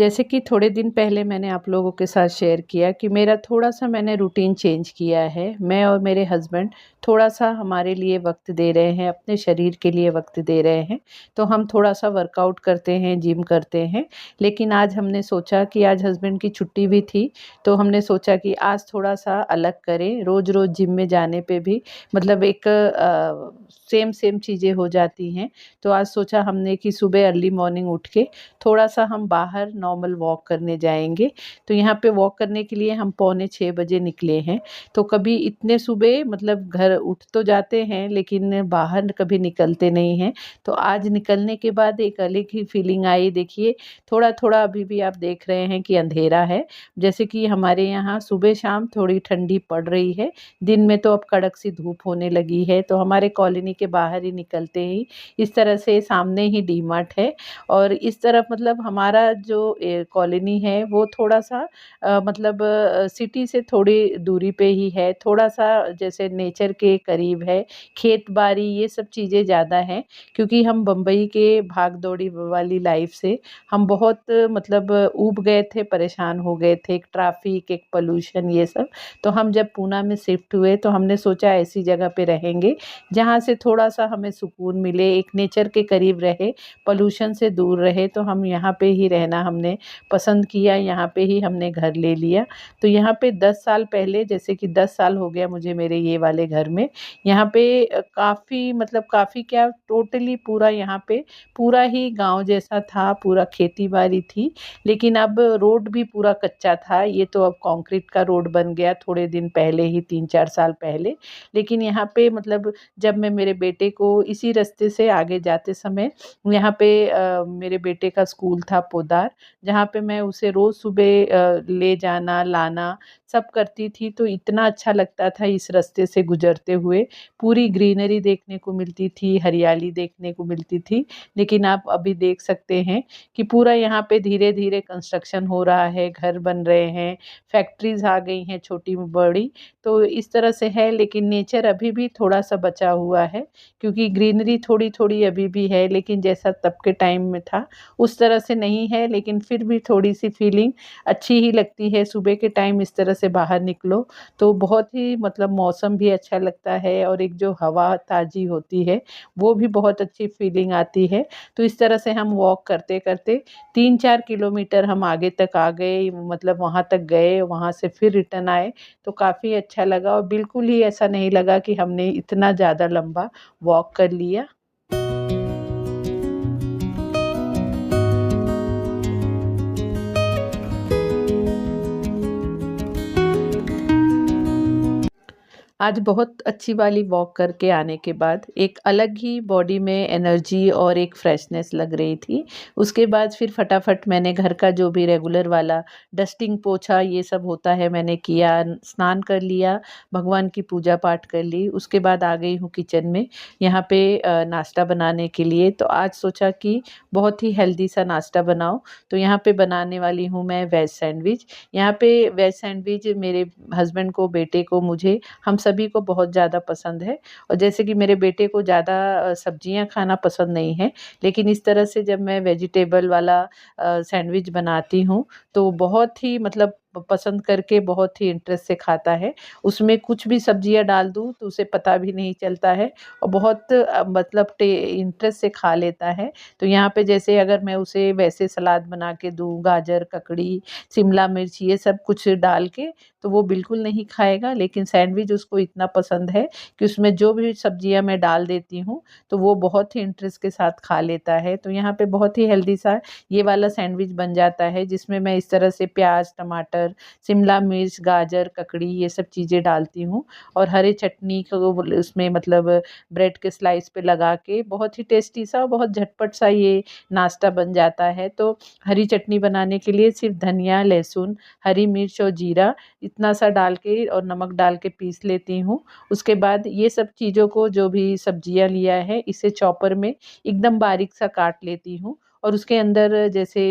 जैसे कि थोड़े दिन पहले मैंने आप लोगों के साथ शेयर किया कि मेरा थोड़ा-सा मैंने रूटीन चेंज किया है। मैं और मेरे हस्बैंड थोड़ा-सा हमारे लिए वक़्त दे रहे हैं, अपने शरीर के लिए वक़्त दे रहे हैं। तो हम थोड़ा-सा वर्कआउट करते हैं, जिम करते हैं। लेकिन आज हमने सोचा कि आज हस्बैंड की छुट्टी भी थी, तो हमने सोचा कि आज थोड़ा-सा अलग करें। रोज़-रोज़ जिम में जाने पे भी मतलब एक सेम-सेम चीज़ें हो जाती हैं। तो आज सोचा हमने कि सुबह अर्ली मॉर्निंग उठ के थोड़ा-सा हम बाहर नॉर्मल वॉक करने जाएँगे। तो यहाँ पे वॉक करने के लिए हम पौने 6 बजे निकले हैं। तो कभी इतने सुबह मतलब घर उठ तो जाते हैं लेकिन बाहर कभी निकलते नहीं हैं। तो आज निकलने के बाद एक अलग ही फीलिंग आई। देखिए थोड़ा-थोड़ा अभी भी आप देख रहे हैं कि अंधेरा है। जैसे कि हमारे यहाँ सुबह-शाम थोड़ी ठंडी पड़ रही है। दिन में तो अब कड़क सी धूप होने लगी है। तो हमारे कॉलोनी के बाहर ही निकलते ही इस तरह से सामने ही डी मार्ट है और इस तरफ मतलब हमारा जो कॉलोनी है वो थोड़ा-सा मतलब सिटी से थोड़ी दूरी पे ही है, थोड़ा-सा जैसे नेचर के करीब है, खेत-बाड़ी ये सब चीज़ें ज़्यादा हैं क्योंकि हम बम्बई के भाग-दौड़ी वाली लाइफ़ से हम बहुत मतलब ऊब गए थे, परेशान हो गए थे, एक ट्रैफ़िक, एक पॉल्यूशन ये सब। तो हम जब पूना में शिफ्ट हुए तो हमने सोचा ऐसी जगह पे रहेंगे, जहाँ से थोड़ा-सा हमें सुकून मिले, एक नेचर के करीब रहे, पॉल्यूशन से दूर रहे। तो हम यहाँ पे ही रहना हमने पसंद किया, यहाँ पे ही हमने घर ले लिया। तो यहाँ पे 10 साल पहले जैसे कि 10 साल हो गया मुझे मेरे ये वाले घर में। यहाँ पे काफ़ी मतलब काफ़ी क्या टोटली पूरा यहाँ पे पूरा ही गाँव जैसा था, पूरा खेती-बाड़ी थी। लेकिन अब रोड भी पूरा कच्चा था, ये तो अब कंक्रीट का रोड बन गया थोड़े दिन पहले ही 3-4 साल पहले। लेकिन यहाँ पे मतलब जब मैं मेरे बेटे को इसी रास्ते से आगे जाते समय यहाँ पे मेरे बेटे का स्कूल था पोद्दार, जहाँ पे मैं उसे रोज़ सुबह ले जाना, लाना सब करती थी, तो इतना अच्छा लगता था इस रास्ते से गुज़रते हुए। पूरी ग्रीनरी देखने को मिलती थी, हरियाली देखने को मिलती थी। लेकिन आप अभी देख सकते हैं कि पूरा यहाँ पे धीरे-धीरे कंस्ट्रक्शन हो रहा है, घर बन रहे हैं, फैक्ट्रीज़ आ गई हैं छोटी-बड़ी। तो इस तरह से है लेकिन नेचर अभी भी थोड़ा-सा बचा हुआ है क्योंकि ग्रीनरी थोड़ी-थोड़ी अभी भी है लेकिन जैसा तब के टाइम में था उस तरह से नहीं है, लेकिन फिर भी थोड़ी-सी फीलिंग अच्छी ही लगती है। सुबह के टाइम इस तरह से बाहर निकलो तो बहुत ही मतलब मौसम भी अच्छा लगता है और एक जो हवा ताज़ी होती है वो भी बहुत अच्छी फीलिंग आती है। तो इस तरह से हम वॉक करते-करते 3-4 किलोमीटर हम आगे तक आ गए, मतलब वहाँ तक गए, वहाँ से फिर रिटर्न आए। तो काफ़ी अच्छा लगा और बिल्कुल ही ऐसा नहीं लगा कि हमने इतना ज़्यादा लंबा वॉक कर लिया। आज बहुत अच्छी वाली वॉक करके आने के बाद एक अलग ही बॉडी में एनर्जी और एक फ्रेशनेस लग रही थी। उसके बाद फिर फटाफट मैंने घर का जो भी रेगुलर वाला डस्टिंग, पोछा ये सब होता है मैंने किया, स्नान कर लिया, भगवान की पूजा पाठ कर ली। उसके बाद आ गई हूँ किचन में यहाँ पे नाश्ता बनाने के लिए। तो आज सोचा कि बहुत ही हेल्दी सा नाश्ता बनाओ। तो यहाँ पे बनाने वाली हूँ मैं वेज सैंडविच। यहाँ पे वेज सैंडविच मेरे हस्बैंड को, बेटे को, मुझे हम सभी को बहुत ज़्यादा पसंद है। और जैसे कि मेरे बेटे को ज़्यादा सब्जियां खाना पसंद नहीं है, लेकिन इस तरह से जब मैं वेजिटेबल वाला सैंडविच बनाती हूँ तो बहुत ही मतलब पसंद करके बहुत ही इंटरेस्ट से खाता है। उसमें कुछ भी सब्जियां डाल दूँ तो उसे पता भी नहीं चलता है और बहुत मतलब इंटरेस्ट से खा लेता है। तो यहाँ पे जैसे अगर मैं उसे वैसे सलाद बना के दूँ, गाजर, ककड़ी, शिमला मिर्च ये सब कुछ डाल के, तो वो बिल्कुल नहीं खाएगा। लेकिन सैंडविच उसको इतना पसंद है कि उसमें जो भी सब्जियां मैं डाल देती हूँ तो वो बहुत ही इंटरेस्ट के साथ खा लेता है। तो यहाँ पे बहुत ही हेल्दी सा ये वाला सैंडविच बन जाता है जिसमें मैं इस तरह से प्याज, टमाटर, शिमला मिर्च, गाजर, ककड़ी ये सब चीज़ें डालती हूँ और हरे चटनी को उसमें मतलब ब्रेड के स्लाइस पे लगा के बहुत ही टेस्टी सा, बहुत झटपट सा ये नाश्ता बन जाता है। तो हरी चटनी बनाने के लिए सिर्फ धनिया, लहसुन, हरी मिर्च और जीरा इतना सा डाल के और नमक डाल के पीस लेती हूँ। उसके बाद ये सब चीज़ों को, जो भी सब्जियाँ लिया है, इसे चॉपर में एकदम बारीक सा काट लेती हूँ और उसके अंदर जैसे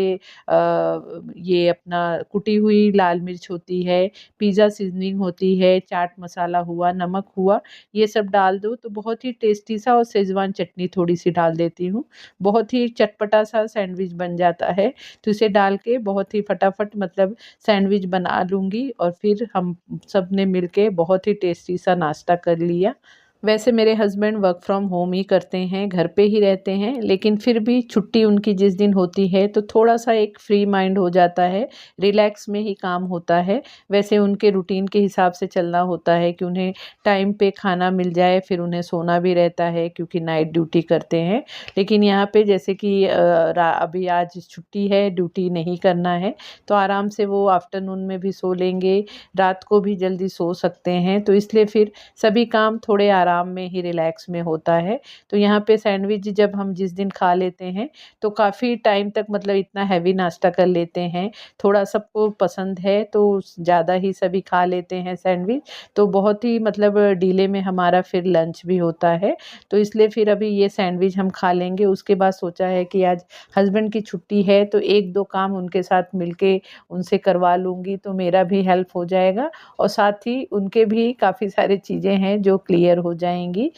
ये अपना कुटी हुई लाल मिर्च होती है, पिज़्ज़ा सीज़निंग होती है, चाट मसाला हुआ, नमक हुआ, ये सब डाल दो तो बहुत ही टेस्टी सा, और शेज़वान चटनी थोड़ी-सी डाल देती हूँ। बहुत ही चटपटा सा सैंडविच बन जाता है। तो इसे डाल के बहुत ही फटाफट मतलब सैंडविच बना लूँगी, और फिर हम सब ने मिलके बहुत ही टेस्टी सा नाश्ता कर लिया। वैसे मेरे हस्बैंड वर्क फ्रॉम होम ही करते हैं, घर पे ही रहते हैं, लेकिन फिर भी छुट्टी उनकी जिस दिन होती है तो थोड़ा-सा एक फ्री माइंड हो जाता है, रिलैक्स में ही काम होता है। वैसे उनके रूटीन के हिसाब से चलना होता है कि उन्हें टाइम पे खाना मिल जाए, फिर उन्हें सोना भी रहता है क्योंकि नाइट ड्यूटी करते हैं। लेकिन यहाँ पे जैसे कि अभी आज छुट्टी है, ड्यूटी नहीं करना है, तो आराम से वो आफ्टरनून में भी सो लेंगे, रात को भी जल्दी सो सकते हैं, तो इसलिए फिर सभी काम थोड़े आराम में ही रिलैक्स में होता है। तो यहाँ पे सैंडविच जब हम जिस दिन खा लेते हैं तो काफ़ी टाइम तक मतलब इतना हैवी नाश्ता कर लेते हैं। थोड़ा सबको पसंद है तो ज़्यादा ही सभी खा लेते हैं सैंडविच, तो बहुत ही मतलब डिले में हमारा फिर लंच भी होता है। तो इसलिए फिर अभी ये सैंडविच हम खा लेंगे, उसके बाद सोचा है कि आज हस्बैंड की छुट्टी है तो 1-2 काम उनके साथ मिलके उनसे करवा लूँगी, तो मेरा भी हेल्प हो जाएगा और साथ ही उनके भी काफ़ी सारी चीज़ें हैं जो क्लियर हो जाएँगी।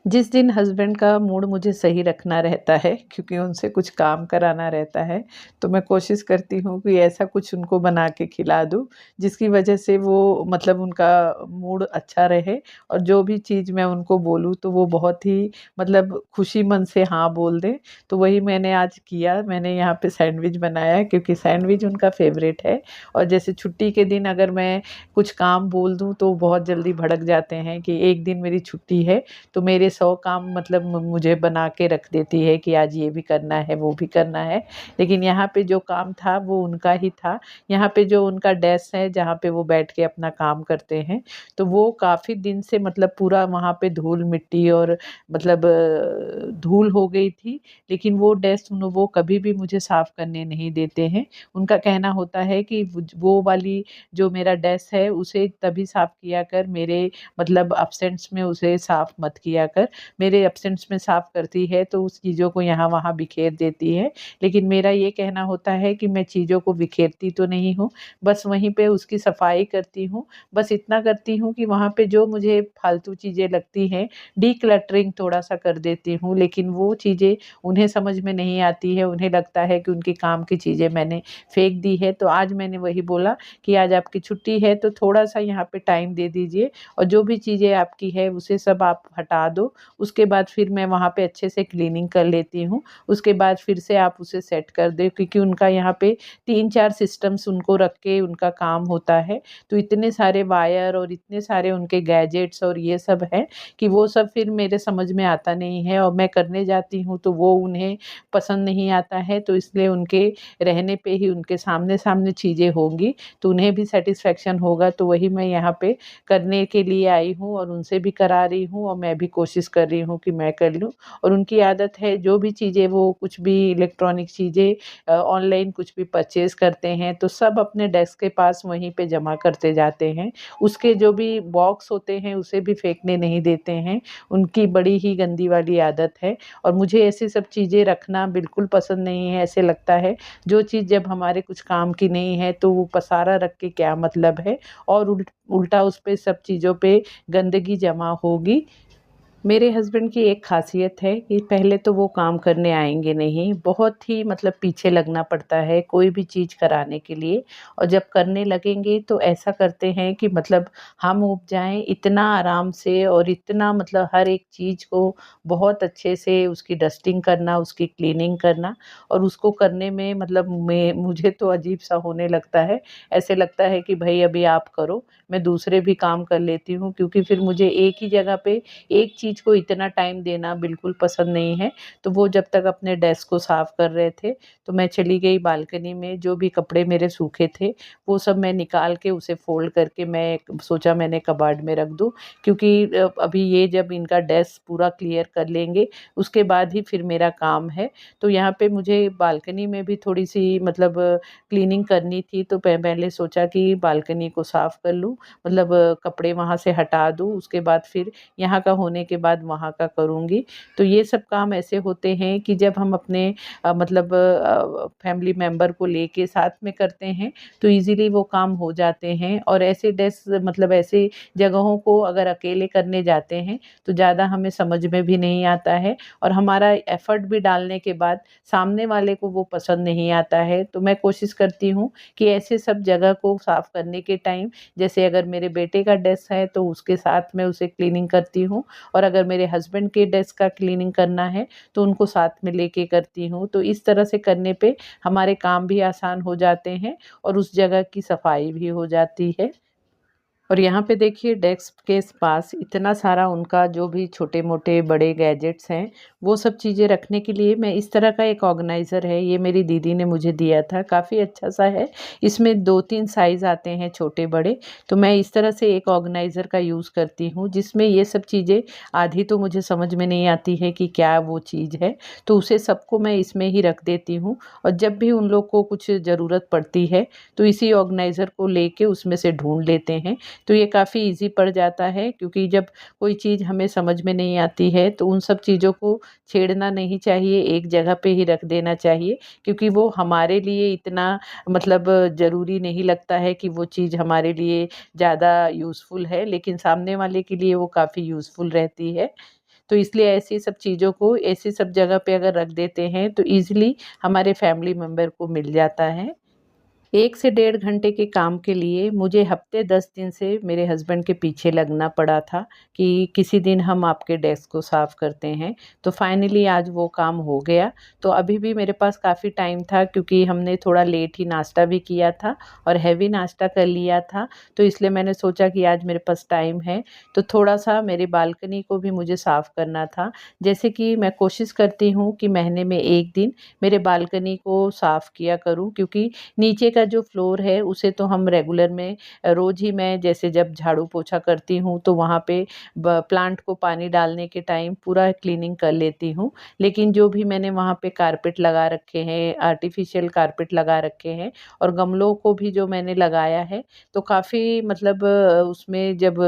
जिस दिन हस्बैंड का मूड मुझे सही रखना रहता है, क्योंकि उनसे कुछ काम कराना रहता है, तो मैं कोशिश करती हूँ कि ऐसा कुछ उनको बना के खिला दूँ, जिसकी वजह से वो मतलब उनका मूड अच्छा रहे, और जो भी चीज़ मैं उनको बोलूँ तो वो बहुत ही मतलब खुशी मन से हाँ बोल दें। तो वही मैंने आज किया, मैंने यहाँ पे सैंडविच बनाया क्योंकि सैंडविच उनका फ़ेवरेट है। और जैसे छुट्टी के दिन अगर मैं कुछ काम बोल दूँ तो बहुत जल्दी भड़क जाते हैं कि एक दिन मेरी छुट्टी है, तो मेरे 100 काम मतलब मुझे बना के रख देती है कि आज ये भी करना है, वो भी करना है। लेकिन यहाँ पे जो काम था वो उनका ही था। यहाँ पे जो उनका डेस्क है जहाँ पे वो बैठ के अपना काम करते हैं, तो वो काफ़ी दिन से मतलब पूरा वहाँ पे धूल-मिट्टी और मतलब धूल हो गई थी। लेकिन वो डेस्क वो कभी भी मुझे साफ़ करने नहीं देते हैं। उनका कहना होता है कि वो वाली जो मेरा डेस्क है उसे तभी साफ़ किया कर, मेरे मतलब एब्सेंट्स में उसे साफ़ मत किया कर। मेरे एब्सेंट्स में साफ़ करती है तो उस चीज़ों को यहाँ-वहाँ बिखेर देती है। लेकिन मेरा ये कहना होता है कि मैं चीज़ों को बिखेरती तो नहीं हूँ, बस वहीं पे उसकी सफाई करती हूँ। बस इतना करती हूँ कि वहाँ पे जो मुझे फालतू चीज़ें लगती हैं, डिक्लटरिंग थोड़ा-सा कर देती हूँ, लेकिन वो चीज़ें उन्हें समझ में नहीं आती है। उन्हें लगता है कि उनके काम की चीज़ें मैंने फेंक दी है। तो आज मैंने वही बोला कि आज आपकी छुट्टी है तो थोड़ा-सा यहाँ पे टाइम दे दीजिए, और जो भी चीज़ें आपकी है उसे सब आप हटा दो। उसके बाद फिर मैं वहाँ पे अच्छे से क्लीनिंग कर लेती हूँ। उसके बाद फिर से आप उसे सेट कर दें, क्योंकि उनका यहाँ पे 3-4 सिस्टम्स उनको रख के उनका काम होता है। तो इतने सारे वायर और इतने सारे उनके गैजेट्स और ये सब हैं कि वो सब फिर मेरे समझ में आता नहीं है, और मैं करने जाती हूँ तो वो उन्हें पसंद नहीं आता है। तो इसलिए उनके रहने पे ही उनके सामने-सामने चीज़ें होंगी तो उन्हें भी सैटिस्फैक्शन होगा। तो वही मैं यहाँ पे करने के लिए आई हूँ और उनसे भी करा रही हूँ, और मैं भी कोशिश कर रही हूँ कि मैं कर लूँ। और उनकी आदत है जो भी चीज़ें वो कुछ भी इलेक्ट्रॉनिक चीज़ें ऑनलाइन कुछ भी परचेज़ करते हैं तो सब अपने डेस्क के पास वहीं पे जमा करते जाते हैं। उसके जो भी बॉक्स होते हैं उसे भी फेंकने नहीं देते हैं। उनकी बड़ी ही गंदी वाली आदत है, और मुझे ऐसी सब चीज़ें रखना बिल्कुल पसंद नहीं है। ऐसे लगता है जो चीज़ जब हमारे कुछ काम की नहीं है तो वो पसारा रख के क्या मतलब है, और उल्टा उस पे सब चीज़ों पे गंदगी जमा होगी। मेरे हस्बैंड की एक ख़ासियत है कि पहले तो वो काम करने आएँगे नहीं, बहुत ही मतलब पीछे लगना पड़ता है कोई भी चीज़ कराने के लिए, और जब करने लगेंगे तो ऐसा करते हैं कि मतलब हम ऊब जाएँ, इतना आराम से और इतना मतलब हर एक चीज़ को बहुत अच्छे से उसकी डस्टिंग करना, उसकी क्लीनिंग करना, और उसको करने में मतलब मुझे तो अजीब-सा होने लगता है। ऐसे लगता है कि भई अभी आप करो, मैं दूसरे भी काम कर लेती हूँ, क्योंकि फिर मुझे एक ही जगह पे एक चीज़ चीज़ को इतना टाइम देना बिल्कुल पसंद नहीं है। तो वो जब तक अपने डेस्क को साफ कर रहे थे, तो मैं चली गई बालकनी में, जो भी कपड़े मेरे सूखे थे, वो सब मैं निकाल के उसे फ़ोल्ड करके मैं सोचा मैंने कबर्ड में रख दूँ, क्योंकि अभी ये जब इनका डेस्क पूरा क्लियर कर लेंगे, उसके बाद ही फिर मेरा काम है। तो यहाँ पे मुझे बालकनी में भी थोड़ी-सी मतलब क्लीनिंग करनी थी, तो पहले सोचा कि बालकनी को साफ कर लूँ, मतलब कपड़े वहाँ से हटा दूँ, उसके बाद फिर यहाँ का होने के बाद वहाँ का करूँगी। तो ये सब काम ऐसे होते हैं कि जब हम अपने मतलब फैमिली मेंबर को लेके साथ में करते हैं, तो ईज़िली वो काम हो जाते हैं। और ऐसे डेस्क मतलब ऐसे जगहों को अगर अकेले करने जाते हैं, तो ज़्यादा हमें समझ में भी नहीं आता है, और हमारा एफ़र्ट भी डालने के बाद सामने वाले को वो पसंद नहीं आता है। तो मैं कोशिश करती हूँ कि ऐसे सब जगह को साफ़ करने के टाइम, जैसे अगर मेरे बेटे का डेस्क है तो उसके साथ में उसे क्लीनिंग करती हूँ, और अगर मेरे हस्बैंड के डेस्क का क्लीनिंग करना है तो उनको साथ में लेके करती हूँ। तो इस तरह से करने पे हमारे काम भी आसान हो जाते हैं और उस जगह की सफाई भी हो जाती है। और यहाँ पे देखिए डेस्क के पास इतना सारा उनका जो भी छोटे-मोटे बड़े गैजेट्स हैं, वो सब चीज़ें रखने के लिए मैं इस तरह का एक ऑर्गेनाइज़र है, ये मेरी दीदी ने मुझे दिया था, काफ़ी अच्छा-सा है। इसमें 2-3 साइज़ आते हैं छोटे-बड़े, तो मैं इस तरह से एक ऑर्गेनाइज़र का यूज़ करती हूँ, जिसमें ये सब चीज़ें आधी तो मुझे समझ में नहीं आती है कि क्या वो चीज़ है, तो उसे सबको मैं इसमें ही रख देती हूँ। और जब भी उन लोग को कुछ ज़रूरत पड़ती है, तो इसी ऑर्गेनाइज़र को लेके उसमें से ढूँढ लेते हैं। तो ये काफ़ी ईज़ी पड़ जाता है, क्योंकि जब कोई चीज़ हमें समझ में नहीं आती है तो उन सब चीज़ों को छेड़ना नहीं चाहिए, एक जगह पे ही रख देना चाहिए, क्योंकि वो हमारे लिए इतना मतलब ज़रूरी नहीं लगता है कि वो चीज़ हमारे लिए ज़्यादा यूज़फुल है, लेकिन सामने वाले के लिए वो काफ़ी यूज़फुल रहती है। तो इसलिए ऐसी सब चीज़ों को ऐसी सब जगह पे अगर रख देते हैं तो ईज़िली हमारे फैमिली मेंबर को मिल जाता है। 1 से डेढ़ घंटे के काम के लिए मुझे हफ़्ते 10 दिन से मेरे हस्बैंड के पीछे लगना पड़ा था कि किसी दिन हम आपके डेस्क को साफ़ करते हैं। तो फाइनली आज वो काम हो गया। तो अभी भी मेरे पास काफ़ी टाइम था, क्योंकि हमने थोड़ा लेट ही नाश्ता भी किया था और हेवी नाश्ता कर लिया था। तो इसलिए मैंने सोचा कि आज मेरे पास टाइम है, तो थोड़ा-सा मेरी बालकनी को भी मुझे साफ़ करना था। जैसे कि मैं कोशिश करती हूँ कि महीने में 1 दिन मेरे बालकनी को साफ़ किया करूँ, क्योंकि नीचे का जो फ्लोर है उसे तो हम रेगुलर में रोज़ ही मैं जैसे जब झाड़ू पोछा करती हूँ तो वहाँ पे प्लांट को पानी डालने के टाइम पूरा क्लीनिंग कर लेती हूँ। लेकिन जो भी मैंने वहाँ पे कारपेट लगा रखे हैं, आर्टिफिशियल कारपेट लगा रखे हैं, और गमलों को भी जो मैंने लगाया है, तो काफ़ी मतलब उसमें जब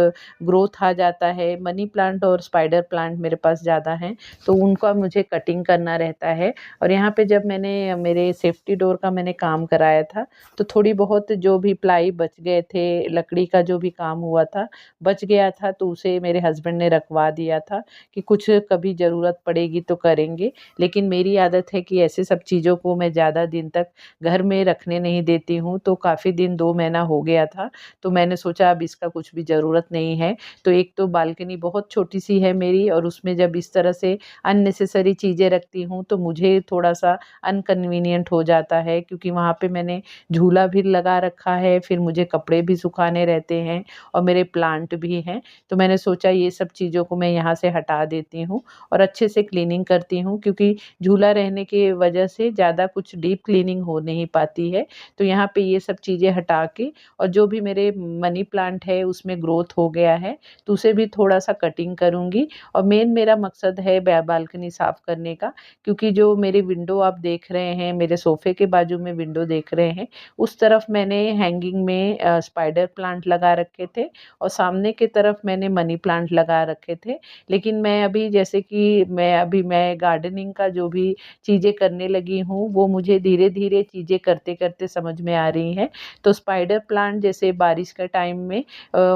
ग्रोथ आ जाता है, मनी प्लांट और स्पाइडर प्लांट मेरे पास ज़्यादा हैं, तो उनका मुझे कटिंग करना रहता है। और यहाँ पे जब मैंने मेरे सेफ्टी डोर का मैंने काम कराया था, तो थोड़ी बहुत जो भी प्लाई बच गए थे, लकड़ी का जो भी काम हुआ था, बच गया था, तो उसे मेरे हस्बैंड ने रखवा दिया था कि कुछ कभी ज़रूरत पड़ेगी तो करेंगे। लेकिन मेरी आदत है कि ऐसे सब चीज़ों को मैं ज़्यादा दिन तक घर में रखने नहीं देती हूँ, तो काफ़ी दिन 2 महीना हो गया था, तो मैंने सोचा अब इसका कुछ भी ज़रूरत नहीं है। तो एक तो बालकनी बहुत छोटी-सी है मेरी, और उसमें जब इस तरह से अननेसेसरी चीज़ें रखती हूँ, तो मुझे थोड़ा-सा अनकन्वीनिएंट हो जाता है, क्योंकि वहाँ पे मैंने झूला भी लगा रखा है, फिर मुझे कपड़े भी सुखाने रहते हैं और मेरे प्लांट भी हैं। तो मैंने सोचा ये सब चीज़ों को मैं यहाँ से हटा देती हूँ और अच्छे से क्लीनिंग करती हूँ, क्योंकि झूला रहने की वजह से ज़्यादा कुछ डीप क्लीनिंग हो नहीं पाती है। तो यहाँ पे ये सब चीज़ें हटा के, और जो भी मेरे मनी प्लांट है उसमें ग्रोथ हो गया है, तो उसे भी थोड़ा-सा कटिंग करूँगी। और मेन मेरा मकसद है बालकनी साफ़ करने का, क्योंकि जो मेरी विंडो आप देख रहे हैं, मेरे सोफ़े के बाजू में विंडो देख रहे हैं, उस तरफ मैंने हैंगिंग में स्पाइडर प्लांट लगा रखे थे, और सामने की तरफ मैंने मनी प्लांट लगा रखे थे। लेकिन मैं अभी जैसे कि मैं गार्डनिंग का जो भी चीज़ें करने लगी हूँ, वो मुझे धीरे-धीरे चीज़ें करते-करते समझ में आ रही हैं। तो स्पाइडर प्लांट जैसे बारिश के टाइम में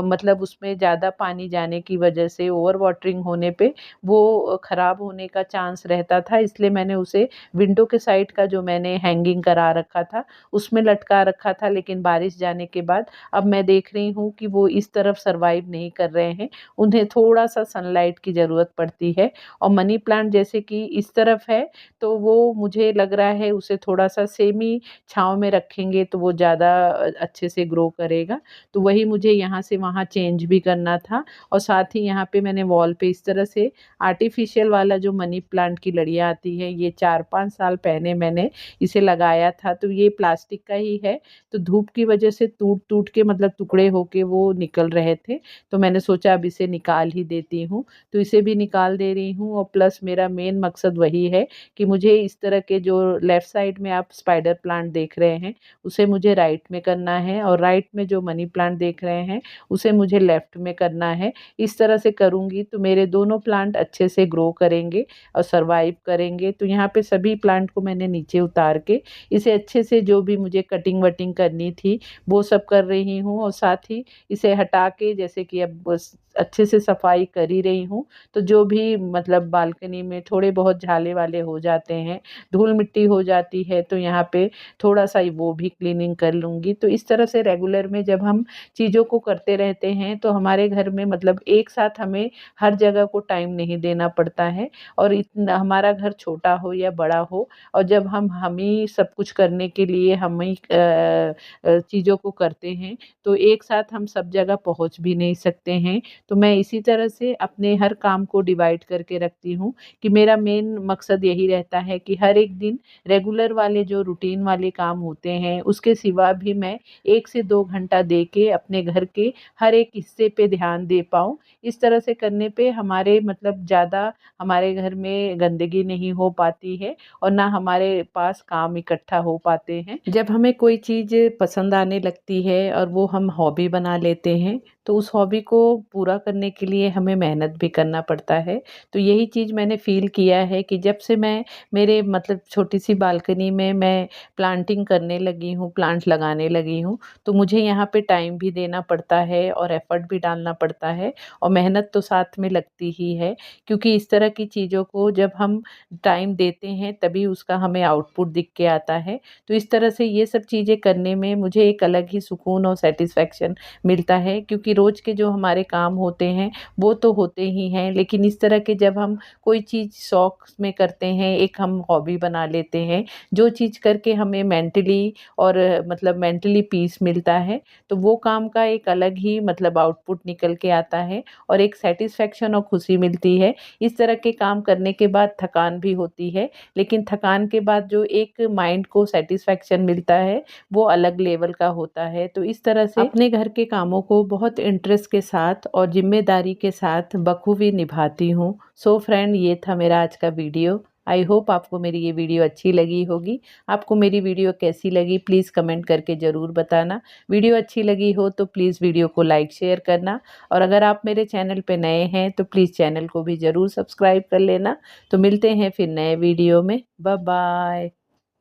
मतलब उसमें ज़्यादा पानी जाने की वजह से, ओवर वाटरिंग होने पे वो खराब होने का चांस रहता था, इसलिए मैंने उसे विंडो के साइड का जो मैंने हैंगिंग करा रखा था, उसमें लटका रखा था, लेकिन बारिश जाने के बाद अब मैं देख रही हूँ कि वो इस तरफ सर्वाइव नहीं कर रहे हैं, उन्हें थोड़ा-सा सनलाइट की ज़रूरत पड़ती है। और मनी प्लांट जैसे कि इस तरफ है, तो वो मुझे लग रहा है उसे थोड़ा-सा सेमी छाँव में रखेंगे तो वो ज़्यादा अच्छे से ग्रो करेगा। तो वही मुझे यहाँ से वहाँ चेंज भी करना था, और साथ ही यहाँ पे मैंने वॉल पे इस तरह से आर्टिफ़िशियल वाला जो मनी प्लांट की लड़ियाँ आती हैं, ये 4-5 साल पहले मैंने इसे लगाया था। तो ये प्लास्टिक का ही है, तो धूप की वजह से टूट-टूट के मतलब टुकड़े होके वो निकल रहे थे। तो मैंने सोचा अब इसे निकाल ही देती हूँ, तो इसे भी निकाल दे रही हूँ। और प्लस मेरा मेन मकसद वही है कि मुझे इस तरह के जो लेफ्ट साइड में आप स्पाइडर प्लांट देख रहे हैं, उसे मुझे राइट में करना है, और राइट में जो मनी प्लांट देख रहे हैं, उसे मुझे लेफ्ट में करना है। इस तरह से करूँगी तो मेरे दोनों प्लांट अच्छे से ग्रो करेंगे और सर्वाइव करेंगे। तो यहाँ पे सभी प्लांट को मैंने नीचे उतार के इसे अच्छे से जो भी मुझे कटिंग वटिंग करनी थी वो सब कर रही हूँ, और साथ ही इसे हटा के जैसे कि अब बस अच्छे से सफाई कर ही रही हूँ। तो जो भी मतलब बालकनी में थोड़े बहुत झाले वाले हो जाते हैं, धूल मिट्टी हो जाती है, तो यहाँ पे थोड़ा-सा वो भी क्लीनिंग कर लूँगी। तो इस तरह से रेगुलर में जब हम चीज़ों को करते रहते हैं, तो हमारे घर में मतलब एक साथ हमें हर जगह को टाइम नहीं देना पड़ता है। और इतना हमारा घर छोटा हो या बड़ा हो, और जब हम ही सब कुछ करने के लिए हम ही चीज़ों को करते हैं, तो एक साथ हम सब जगह पहुँच भी नहीं सकते हैं। तो मैं इसी तरह से अपने हर काम को डिवाइड करके रखती हूँ कि मेरा मेन मकसद यही रहता है कि हर एक दिन रेगुलर वाले जो रूटीन वाले काम होते हैं, उसके सिवा भी मैं 1 से 2 घंटा दे के अपने घर के हर एक हिस्से पे ध्यान दे पाऊँ। इस तरह से करने पे हमारे मतलब ज़्यादा हमारे घर में गंदगी नहीं हो पाती है, और ना हमारे पास काम इकट्ठा हो पाते हैं। जब हमें कोई चीज़ पसंद आने लगती है और वो हम हॉबी बना लेते हैं, तो उस हॉबी को पूरा करने के लिए हमें मेहनत भी करना पड़ता है। तो यही चीज़ मैंने फ़ील किया है कि जब से मैं मेरे मतलब छोटी-सी बालकनी में मैं प्लांटिंग करने लगी हूँ, प्लांट लगाने लगी हूँ, तो मुझे यहाँ पे टाइम भी देना पड़ता है और एफ़र्ट भी डालना पड़ता है, और मेहनत तो साथ में लगती ही है। क्योंकि इस तरह की चीज़ों को जब हम टाइम देते हैं, तभी उसका हमें आउटपुट दिख के आता है। तो इस तरह से ये सब चीज़ें करने में मुझे एक अलग ही सुकून और सैटिस्फैक्शन मिलता है, क्योंकि रोज़ के जो हमारे काम होते हैं वो तो होते ही हैं, लेकिन इस तरह के जब हम कोई चीज़ शौक में करते हैं, एक हम हॉबी बना लेते हैं, जो चीज़ करके हमें मेंटली और मतलब मेंटली पीस मिलता है, तो वो काम का एक अलग ही मतलब आउटपुट निकल के आता है, और एक सैटिस्फैक्शन और खुशी मिलती है। इस तरह के काम करने के बाद थकान भी होती है, लेकिन थकान के बाद जो एक माइंड को सैटिस्फैक्शन मिलता है, वो अलग लेवल का होता है। तो इस तरह से अपने घर के कामों को बहुत इंटरेस्ट के साथ और ज़िम्मेदारी के साथ बखूबी निभाती हूँ। सो फ्रेंड, ये था मेरा आज का वीडियो। आई होप आपको मेरी ये वीडियो अच्छी लगी होगी। आपको मेरी वीडियो कैसी लगी प्लीज़ कमेंट करके ज़रूर बताना। वीडियो अच्छी लगी हो तो प्लीज़ वीडियो को लाइक शेयर करना, और अगर आप मेरे चैनल पे नए हैं तो प्लीज़ चैनल को भी ज़रूर सब्सक्राइब कर लेना। तो मिलते हैं फिर नए वीडियो में। Bye bye.